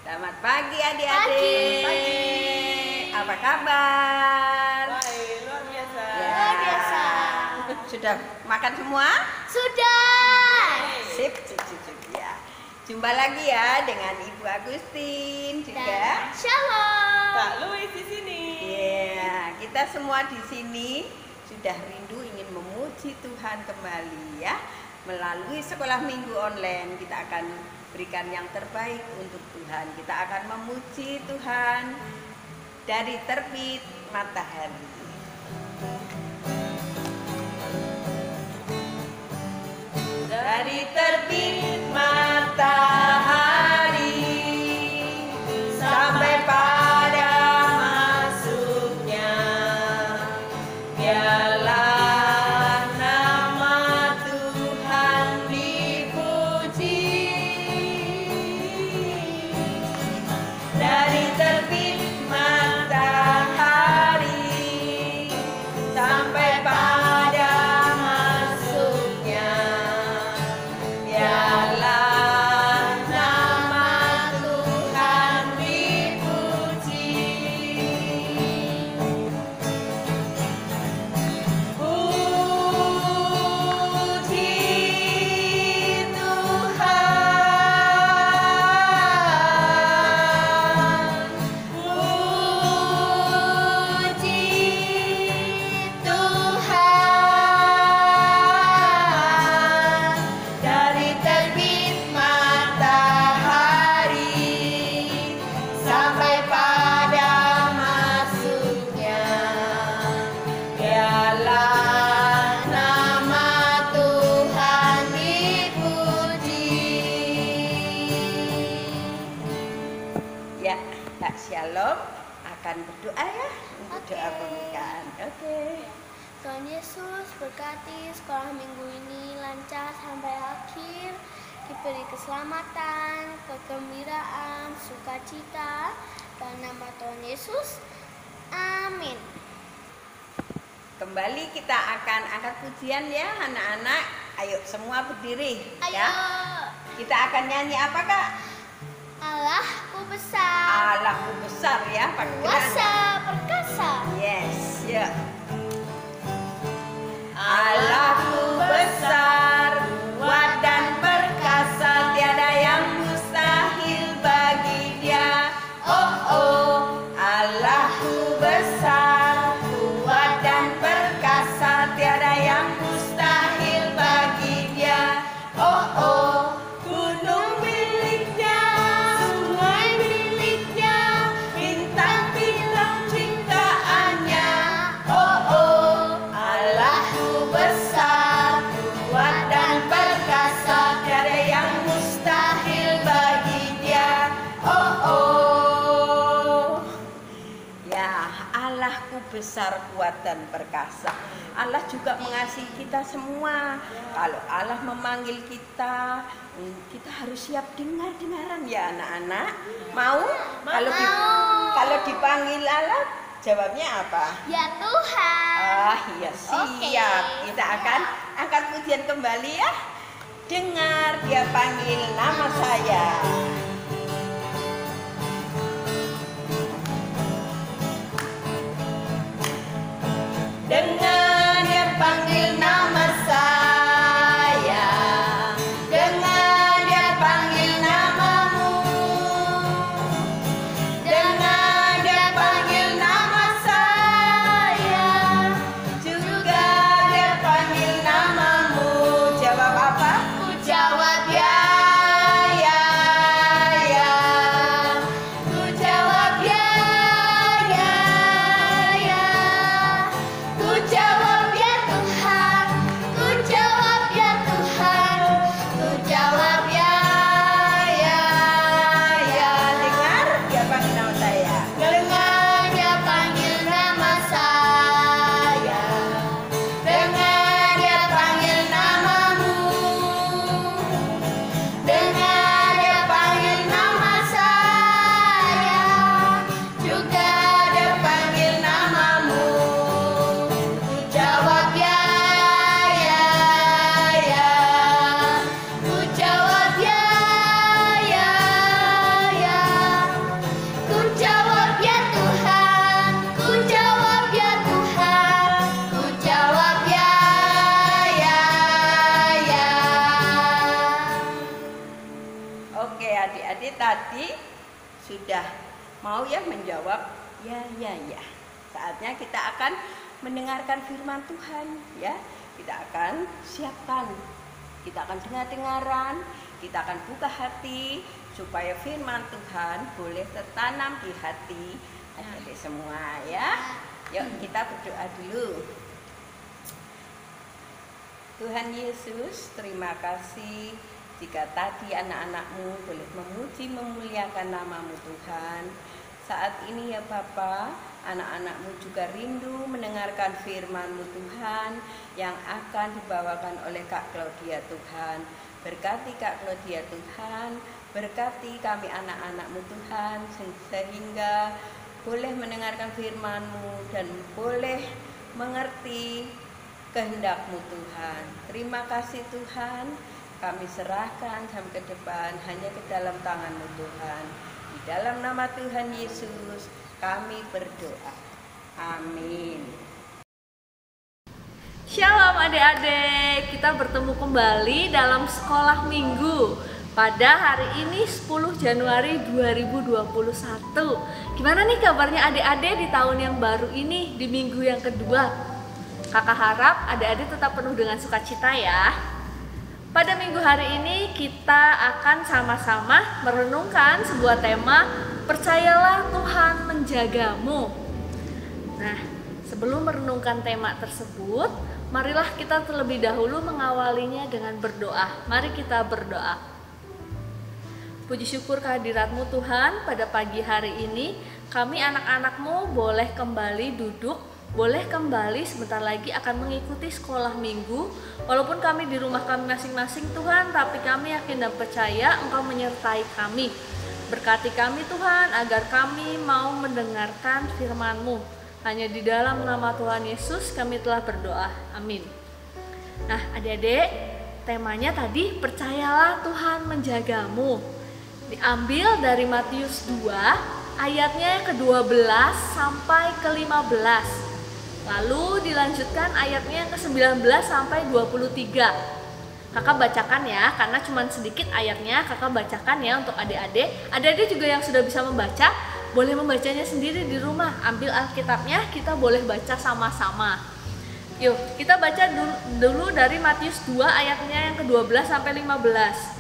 Selamat pagi adik-adik. Pagi. Apa kabar? Baik, luar biasa. Ya. Luar biasa. Sudah makan semua? Sudah. Sip, sip, sip, sip. Ya. Jumpa lagi ya dengan Ibu Agustin juga. Shalom. Kak Louis di sini. Ya, kita semua di sini sudah rindu ingin memuji Tuhan kembali ya. Melalui sekolah minggu online kita akan berikan yang terbaik untuk Tuhan. Kita akan memuji Tuhan dari terbit matahari. Dari terbit matahari sampai pada masuknya, biarlah nama Tuhan dipuji. Dari terbit matahari sampai pada masuknya, biarlah nama Tuhan dipuji. Puji Tuhan, dari terbit matahari sampai pada masuknya, biarlah nama Tuhan dipuji. Ya, Kak Shalom akan berdoa ya untuk Oke. doa pembukaan. Oke. Tuhan Yesus berkati sekolah minggu ini lancar sampai akhir, diberi keselamatan, kegembiraan, sukacita, dalam nama Tuhan Yesus. Amin. Kembali kita akan angkat pujian ya anak-anak. Ayo semua berdiri Ayo. ya. Kita akan nyanyi apa Kak? Allahku besar, Allahku besar ya pakai kuasa gerakan. perkasa. Yes, ya. Allahku besar, kuat dan perkasa, tiada yang mustahil bagi Dia. Oh oh, Allahku besar, kuat dan perkasa, tiada yang mustahil bagi Dia. Oh oh, gunung miliknya, sungai miliknya, bintang-bintang ciptaannya. Oh oh, Allahku besar, kuat dan perkasa, tiada yang mustahil bagi Dia. Oh oh. Ya, Allahku besar, kuat dan perkasa. Allah juga mengasihi kita semua. Kalau Allah memanggil kita, kita harus siap dengar-dengaran ya anak-anak. Mau? Kalau dipanggil Allah, jawabnya apa? Ya Tuhan. Ah iya siap. Oke. Kita akan angkat pujian kembali ya. Dengar Dia panggil nama saya. Dengar Dia panggil nama saya. Dengar Dia panggil namamu. Dengar Dia panggil nama saya. Juga Dia panggil namamu. Jawab apa? Jawab ya, ya, adik-adik tadi sudah mau ya menjawab ya. Saatnya kita akan mendengarkan firman Tuhan ya. Kita akan siapkan, kita akan dengar-dengaran, kita akan buka hati supaya firman Tuhan boleh tertanam di hati adik-adik semua ya. Yuk kita berdoa dulu. Tuhan Yesus, terima kasih jika tadi anak-anakmu boleh memuji memuliakan nama-Mu Tuhan. Saat ini ya Bapa, anak-anakmu juga rindu mendengarkan firman-Mu Tuhan yang akan dibawakan oleh Kak Claudia Tuhan. Berkati Kak Claudia Tuhan, berkati kami anak-anak-Mu Tuhan, sehingga boleh mendengarkan firman-Mu dan boleh mengerti kehendak-Mu Tuhan. Terima kasih Tuhan, kami serahkan sampai ke depan hanya ke dalam tangan-Mu Tuhan. Di dalam nama Tuhan Yesus kami berdoa. Amin. Shalom adik-adik, kita bertemu kembali dalam sekolah minggu pada hari ini 10 Januari 2021. Gimana nih kabarnya adik-adik di tahun yang baru ini, di minggu yang kedua? Kakak harap adik-adik tetap penuh dengan sukacita ya. Pada minggu hari ini kita akan sama-sama merenungkan sebuah tema, percayalah Tuhan menjagamu. Nah, sebelum merenungkan tema tersebut, marilah kita terlebih dahulu mengawalinya dengan berdoa. Mari kita berdoa. Puji syukur kehadirat-Mu Tuhan, pada pagi hari ini kami anak-anak-Mu boleh kembali duduk, boleh kembali sebentar lagi akan mengikuti sekolah minggu. Walaupun kami di rumah kami masing-masing Tuhan, tapi kami yakin dan percaya Engkau menyertai kami. Berkati kami Tuhan agar kami mau mendengarkan firman-Mu. Hanya di dalam nama Tuhan Yesus kami telah berdoa. Amin. Nah adik-adik, temanya tadi percayalah Tuhan menjagamu. Diambil dari Matius 2 ayatnya ke-12 sampai ke-15. Lalu dilanjutkan ayatnya yang ke-19 sampai 23. Kakak bacakan ya, karena cuma sedikit ayatnya, kakak bacakan ya untuk adik-adik. Adik-adik juga yang sudah bisa membaca, boleh membacanya sendiri di rumah. Ambil Alkitabnya, kita boleh baca sama-sama. Yuk, kita baca dulu dari Matius 2 ayatnya yang ke-12 sampai 15.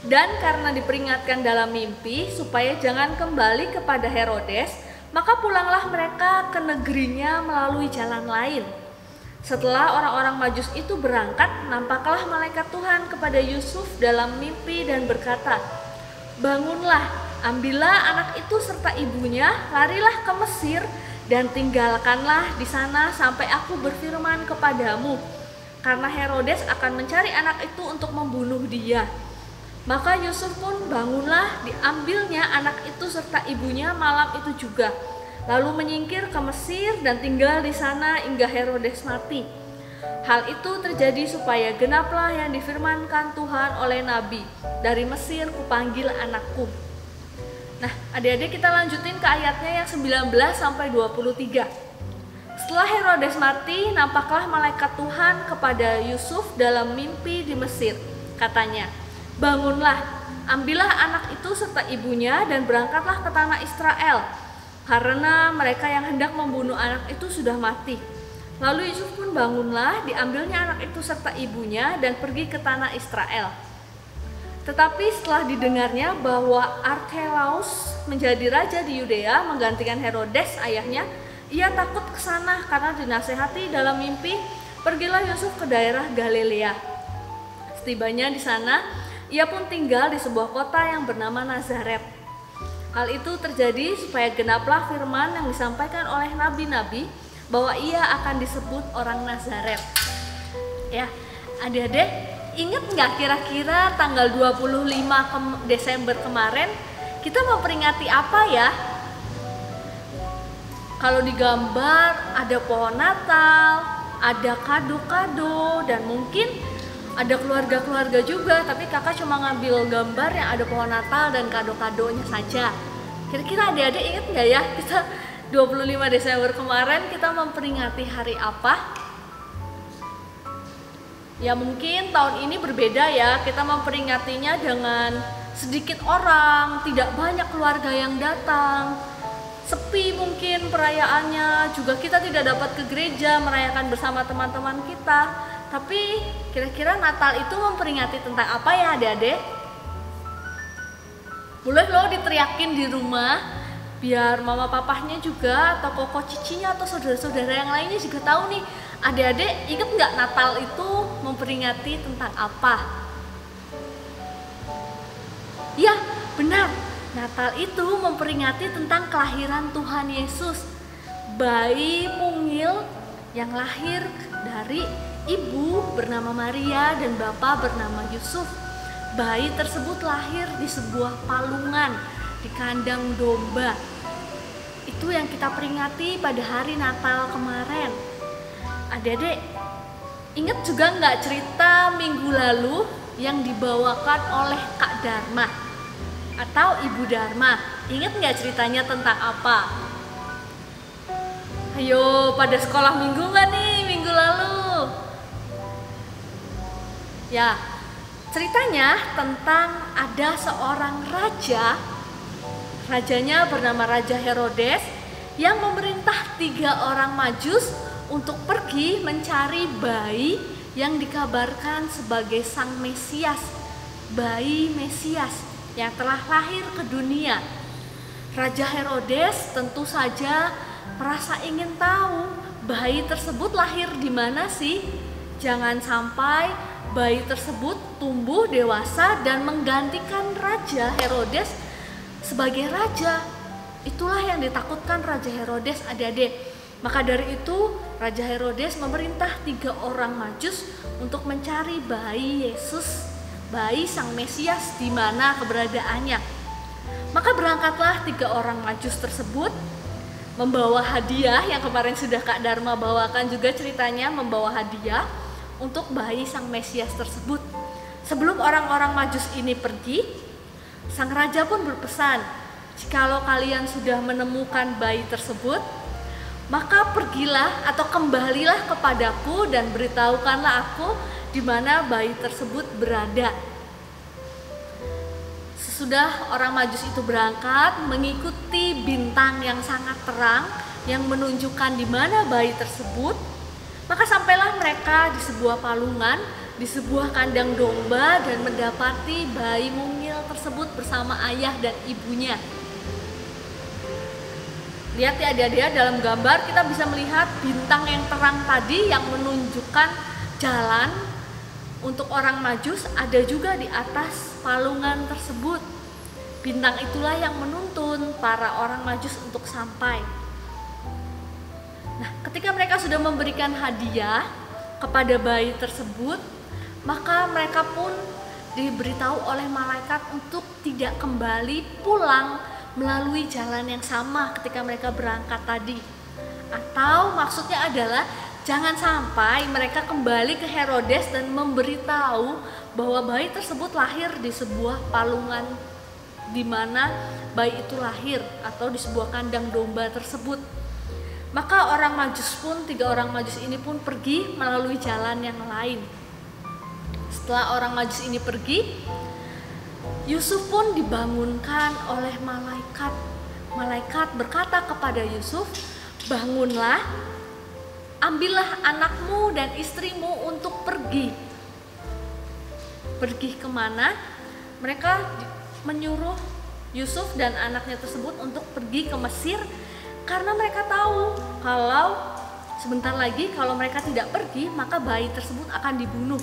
Dan karena diperingatkan dalam mimpi supaya jangan kembali kepada Herodes, maka pulanglah mereka ke negerinya melalui jalan lain. Setelah orang-orang Majus itu berangkat, nampaklah malaikat Tuhan kepada Yusuf dalam mimpi dan berkata, "Bangunlah, ambillah anak itu serta ibunya, larilah ke Mesir dan tinggalkanlah di sana sampai aku berfirman kepadamu, karena Herodes akan mencari anak itu untuk membunuh dia." Maka Yusuf pun bangunlah, diambilnya anak itu serta ibunya malam itu juga, lalu menyingkir ke Mesir dan tinggal di sana hingga Herodes mati. Hal itu terjadi supaya genaplah yang difirmankan Tuhan oleh Nabi, "Dari Mesir kupanggil anakku." Nah, adik-adik kita lanjutin ke ayatnya yang 19 sampai 23. Setelah Herodes mati, nampaklah malaikat Tuhan kepada Yusuf dalam mimpi di Mesir. Katanya, "Bangunlah, ambillah anak itu serta ibunya dan berangkatlah ke tanah Israel, karena mereka yang hendak membunuh anak itu sudah mati." Lalu Yusuf pun bangunlah, diambilnya anak itu serta ibunya dan pergi ke tanah Israel. Tetapi setelah didengarnya bahwa Archelaus menjadi raja di Yudea menggantikan Herodes ayahnya, ia takut ke sana karena dinasehati dalam mimpi, pergilah Yusuf ke daerah Galilea. Setibanya di sana, ia pun tinggal di sebuah kota yang bernama Nazaret. Hal itu terjadi supaya genaplah firman yang disampaikan oleh nabi-nabi bahwa ia akan disebut orang Nazaret. Ya, adik-adik, ingat nggak kira-kira tanggal 25 Desember kemarin kita memperingati apa ya? Kalau digambar ada pohon Natal, ada kado-kado, dan mungkin ada keluarga-keluarga juga, tapi kakak cuma ngambil gambar yang ada pohon Natal dan kado-kadonya saja. Kira-kira adik-adik ingat nggak ya, kita 25 Desember kemarin kita memperingati hari apa? Ya mungkin tahun ini berbeda ya, kita memperingatinya dengan sedikit orang, tidak banyak keluarga yang datang, sepi mungkin perayaannya, juga kita tidak dapat ke gereja merayakan bersama teman-teman kita. Tapi kira-kira Natal itu memperingati tentang apa ya adik-adik? Boleh loh diteriakin di rumah, biar mama papahnya juga atau koko cicinya atau saudara-saudara yang lainnya juga tahu nih. Adik-adik ingat nggak Natal itu memperingati tentang apa? Ya benar, Natal itu memperingati tentang kelahiran Tuhan Yesus, bayi mungil yang lahir dari ibu bernama Maria dan bapak bernama Yusuf. Bayi tersebut lahir di sebuah palungan di kandang domba. Itu yang kita peringati pada hari Natal kemarin. Adik-adik, ingat juga nggak cerita minggu lalu yang dibawakan oleh Kak Dharma atau Ibu Dharma? Ingat nggak ceritanya tentang apa? Ayo, pada sekolah minggu nggak nih minggu lalu? Ya, ceritanya tentang ada seorang raja. Rajanya bernama Raja Herodes yang memerintah 3 orang Majus untuk pergi mencari bayi yang dikabarkan sebagai Sang Mesias, bayi Mesias yang telah lahir ke dunia. Raja Herodes tentu saja merasa ingin tahu bayi tersebut lahir di mana sih. Jangan sampai bayi tersebut tumbuh dewasa dan menggantikan Raja Herodes sebagai raja. Itulah yang ditakutkan Raja Herodes, adik-adik. Maka dari itu Raja Herodes memerintah 3 orang Majus untuk mencari bayi Yesus, bayi Sang Mesias, di mana keberadaannya. Maka berangkatlah 3 orang Majus tersebut membawa hadiah yang kemarin sudah Kak Dharma bawakan juga ceritanya, membawa hadiah untuk bayi Sang Mesias tersebut. Sebelum orang-orang Majus ini pergi, sang raja pun berpesan, jikalau kalian sudah menemukan bayi tersebut, maka pergilah atau kembalilah kepadaku dan beritahukanlah aku di mana bayi tersebut berada. Sesudah orang Majus itu berangkat mengikuti bintang yang sangat terang yang menunjukkan di mana bayi tersebut, maka sampailah mereka di sebuah palungan, di sebuah kandang domba, dan mendapati bayi mungil tersebut bersama ayah dan ibunya. Lihat ya adik-adik, dalam gambar kita bisa melihat bintang yang terang tadi yang menunjukkan jalan untuk orang Majus ada juga di atas palungan tersebut. Bintang itulah yang menuntun para orang Majus untuk sampai. Nah, ketika mereka sudah memberikan hadiah kepada bayi tersebut, maka mereka pun diberitahu oleh malaikat untuk tidak kembali pulang melalui jalan yang sama ketika mereka berangkat tadi. Atau maksudnya adalah jangan sampai mereka kembali ke Herodes dan memberitahu bahwa bayi tersebut lahir di sebuah palungan di mana bayi itu lahir atau di sebuah kandang domba tersebut. Maka orang Majus pun, 3 orang Majus ini pun pergi melalui jalan yang lain. Setelah orang Majus ini pergi, Yusuf pun dibangunkan oleh malaikat. Malaikat berkata kepada Yusuf, bangunlah, ambillah anakmu dan istrimu untuk pergi. Pergi kemana? Mereka menyuruh Yusuf dan anaknya tersebut untuk pergi ke Mesir, karena mereka tahu kalau sebentar lagi kalau mereka tidak pergi maka bayi tersebut akan dibunuh.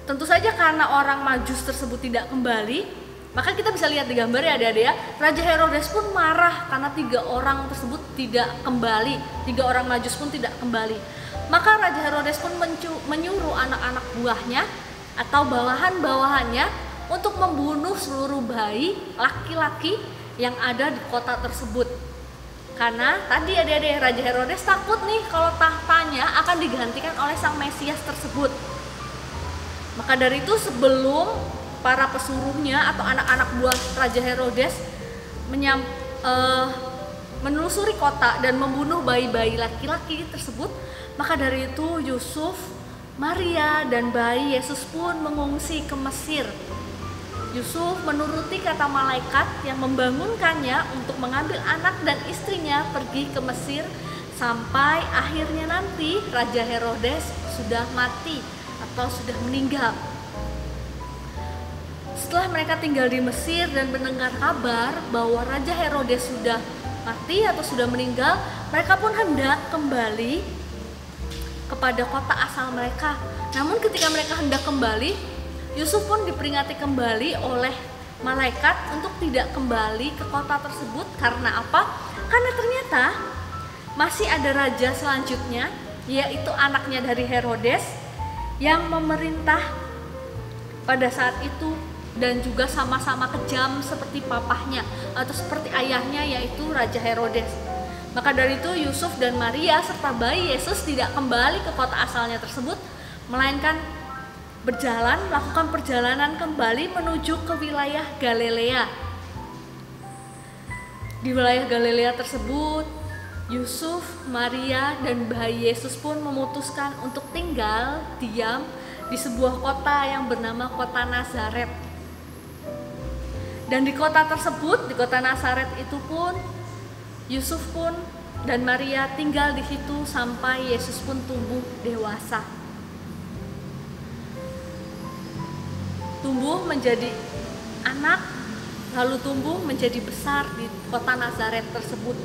Tentu saja karena orang Majus tersebut tidak kembali, maka kita bisa lihat di gambar ya adik-adik ya, Raja Herodes pun marah karena 3 orang tersebut tidak kembali, 3 orang Majus pun tidak kembali. Maka Raja Herodes pun menyuruh anak-anak buahnya atau bawahan-bawahannya untuk membunuh seluruh bayi laki-laki yang ada di kota tersebut. Karena tadi adik-adik, Raja Herodes takut nih kalau tahtanya akan digantikan oleh Sang Mesias tersebut. Maka dari itu sebelum para pesuruhnya atau anak-anak buah Raja Herodes menelusuri kota dan membunuh bayi-bayi laki-laki tersebut, maka dari itu Yusuf, Maria dan bayi Yesus pun mengungsi ke Mesir. Yusuf menuruti kata malaikat yang membangunkannya untuk mengambil anak dan istrinya pergi ke Mesir sampai akhirnya nanti Raja Herodes sudah mati atau sudah meninggal. Setelah mereka tinggal di Mesir dan mendengar kabar bahwa Raja Herodes sudah mati atau sudah meninggal, mereka pun hendak kembali kepada kota asal mereka. Namun ketika mereka hendak kembali, Yusuf pun diperingati kembali oleh malaikat untuk tidak kembali ke kota tersebut. Karena apa? Karena ternyata masih ada raja selanjutnya, yaitu anaknya dari Herodes, yang memerintah pada saat itu dan juga sama-sama kejam seperti papahnya atau seperti ayahnya, yaitu Raja Herodes. Maka dari itu Yusuf dan Maria serta bayi Yesus tidak kembali ke kota asalnya tersebut, melainkan melakukan perjalanan kembali menuju ke wilayah Galilea. Di wilayah Galilea tersebut, Yusuf, Maria, dan bayi Yesus pun memutuskan untuk tinggal diam di sebuah kota yang bernama kota Nazaret. Dan di kota tersebut, di kota Nazaret itu pun, Yusuf pun dan Maria tinggal di situ sampai Yesus pun tumbuh dewasa. Tumbuh menjadi anak, lalu tumbuh menjadi besar di kota Nazaret tersebut,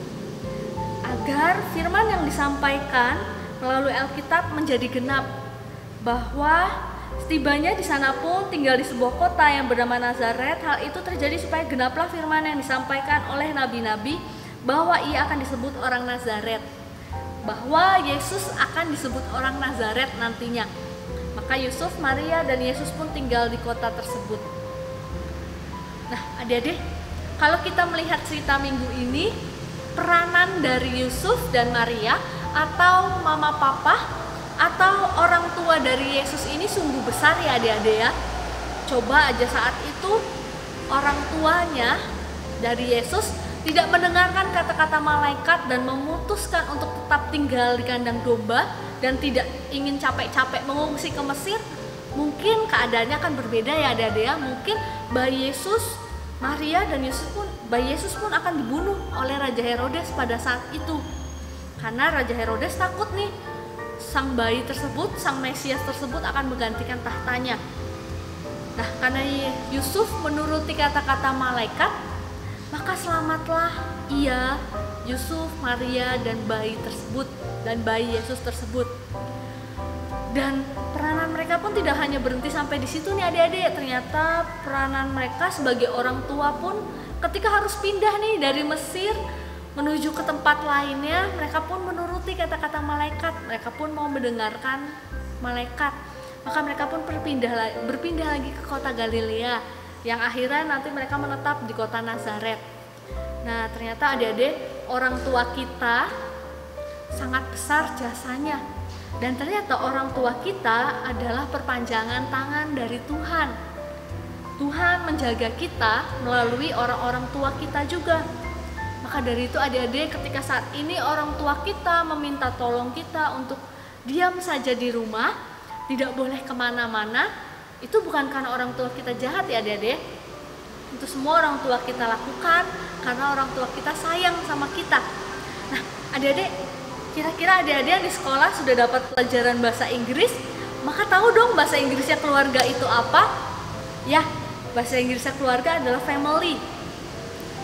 agar firman yang disampaikan melalui Alkitab menjadi genap, bahwa setibanya di sana pun tinggal di sebuah kota yang bernama Nazaret. Hal itu terjadi supaya genaplah firman yang disampaikan oleh nabi-nabi bahwa ia akan disebut orang Nazaret, bahwa Yesus akan disebut orang Nazaret nantinya. Maka Yusuf, Maria, dan Yesus pun tinggal di kota tersebut. Nah, adik-adik, kalau kita melihat cerita minggu ini, peranan dari Yusuf dan Maria atau mama papa atau orang tua dari Yesus ini sungguh besar ya adik-adik ya. Coba aja saat itu orang tuanya dari Yesus tidak mendengarkan kata-kata malaikat dan memutuskan untuk tetap tinggal di kandang domba dan tidak ingin capek-capek mengungsi ke Mesir, mungkin keadaannya akan berbeda ya adik-adik ya. Mungkin bayi Yesus, Maria, dan bayi Yesus pun akan dibunuh oleh Raja Herodes pada saat itu. Karena Raja Herodes takut nih, sang bayi tersebut, sang Mesias tersebut akan menggantikan tahtanya. Nah, karena Yusuf menuruti kata-kata malaikat, maka selamatlah ia, Yusuf, Maria, dan bayi tersebut, dan bayi Yesus tersebut. Dan peranan mereka pun tidak hanya berhenti sampai di situ nih adik-adik. Ternyata peranan mereka sebagai orang tua pun ketika harus pindah nih dari Mesir menuju ke tempat lainnya, mereka pun menuruti kata-kata malaikat. Mereka pun mau mendengarkan malaikat. Maka mereka pun berpindah lagi ke kota Galilea, yang akhirnya nanti mereka menetap di kota Nazaret. Nah, ternyata adik-adik, orang tua kita sangat besar jasanya. Dan ternyata orang tua kita adalah perpanjangan tangan dari Tuhan. Tuhan menjaga kita melalui orang-orang tua kita juga. Maka dari itu adik-adik, ketika saat ini orang tua kita meminta tolong kita untuk diam saja di rumah, tidak boleh kemana-mana, itu bukan karena orang tua kita jahat ya adik-adik. Itu semua orang tua kita lakukan karena orang tua kita sayang sama kita. Nah adik-adik, kira-kira adik-adik yang di sekolah sudah dapat pelajaran bahasa Inggris, maka tahu dong bahasa Inggrisnya keluarga itu apa? Ya, bahasa Inggrisnya keluarga adalah family.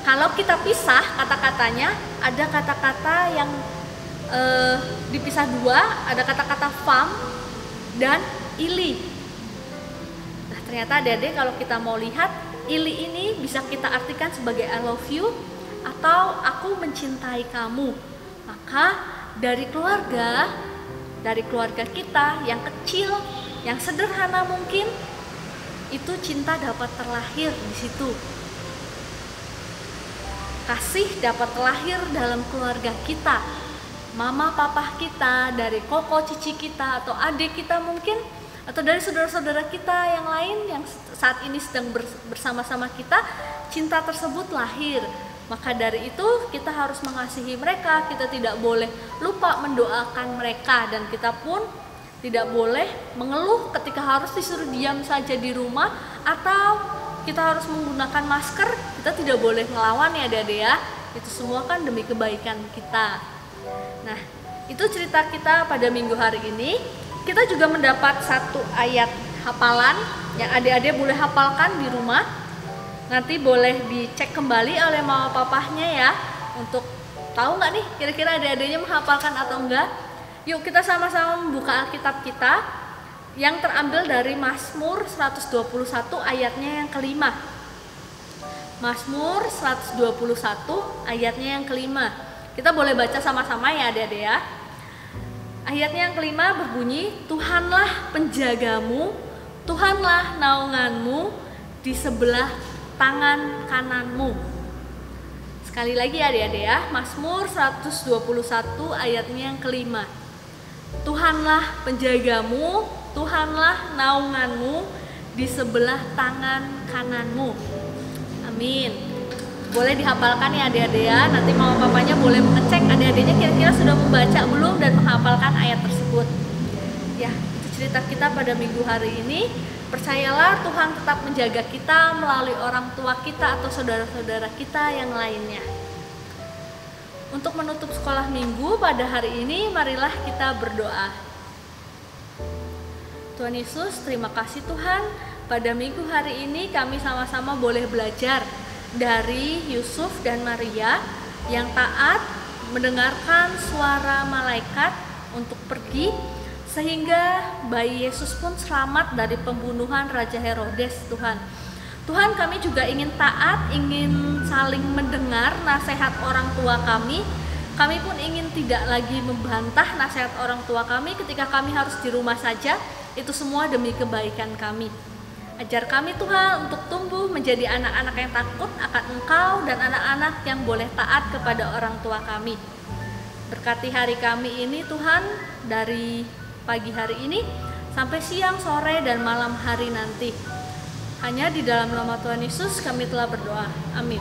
Kalau kita pisah kata-katanya, ada kata-kata yang dipisah dua, ada kata-kata fam dan ili. Nah, ternyata adik-adik kalau kita mau lihat, ili ini bisa kita artikan sebagai I love you atau aku mencintai kamu. Maka dari keluarga kita yang kecil, yang sederhana mungkin, itu cinta dapat terlahir di situ. Kasih dapat terlahir dalam keluarga kita. Mama papa kita, dari koko cici kita atau adik kita mungkin, atau dari saudara-saudara kita yang lain yang saat ini sedang bersama-sama kita, cinta tersebut lahir. Maka dari itu kita harus mengasihi mereka, kita tidak boleh lupa mendoakan mereka, dan kita pun tidak boleh mengeluh ketika harus disuruh diam saja di rumah atau kita harus menggunakan masker, kita tidak boleh melawan ya adik-adik ya. Itu semua kan demi kebaikan kita. Nah, itu cerita kita pada minggu hari ini. Kita juga mendapat satu ayat hafalan yang adik-adik boleh hafalkan di rumah. Nanti boleh dicek kembali oleh mama papahnya ya, untuk tahu nggak nih kira-kira adik-adiknya menghafalkan atau enggak. Yuk kita sama-sama membuka Alkitab kita yang terambil dari Mazmur 121 ayatnya yang kelima. Mazmur 121 ayatnya yang kelima. Kita boleh baca sama-sama ya adik-adik ya. Ayatnya yang kelima berbunyi, Tuhanlah penjagamu, Tuhanlah naunganmu di sebelah tangan kananmu. Sekali lagi ya adik-adik ya, Mazmur 121 ayatnya yang kelima. Tuhanlah penjagamu, Tuhanlah naunganmu di sebelah tangan kananmu. Amin. Boleh dihafalkan ya adik-adik ya. Nanti mama papanya boleh mengecek adik-adiknya kira-kira sudah membaca belum dan menghafalkan ayat tersebut. Ya, itu cerita kita pada minggu hari ini. Percayalah Tuhan tetap menjaga kita melalui orang tua kita atau saudara-saudara kita yang lainnya. Untuk menutup sekolah minggu pada hari ini, marilah kita berdoa. Tuhan Yesus, terima kasih Tuhan. Pada minggu hari ini kami sama-sama boleh belajar dari Yusuf dan Maria yang taat mendengarkan suara malaikat untuk pergi, sehingga bayi Yesus pun selamat dari pembunuhan Raja Herodes. Tuhan, kami juga ingin taat, ingin saling mendengar nasihat orang tua kami. Kami pun ingin tidak lagi membantah nasihat orang tua kami ketika kami harus di rumah saja. Itu semua demi kebaikan kami. Ajar kami Tuhan untuk tumbuh menjadi anak-anak yang takut akan Engkau dan anak-anak yang boleh taat kepada orang tua kami. Berkati hari kami ini Tuhan, dari pagi hari ini sampai siang, sore, dan malam hari nanti. Hanya di dalam nama Tuhan Yesus kami telah berdoa. Amin.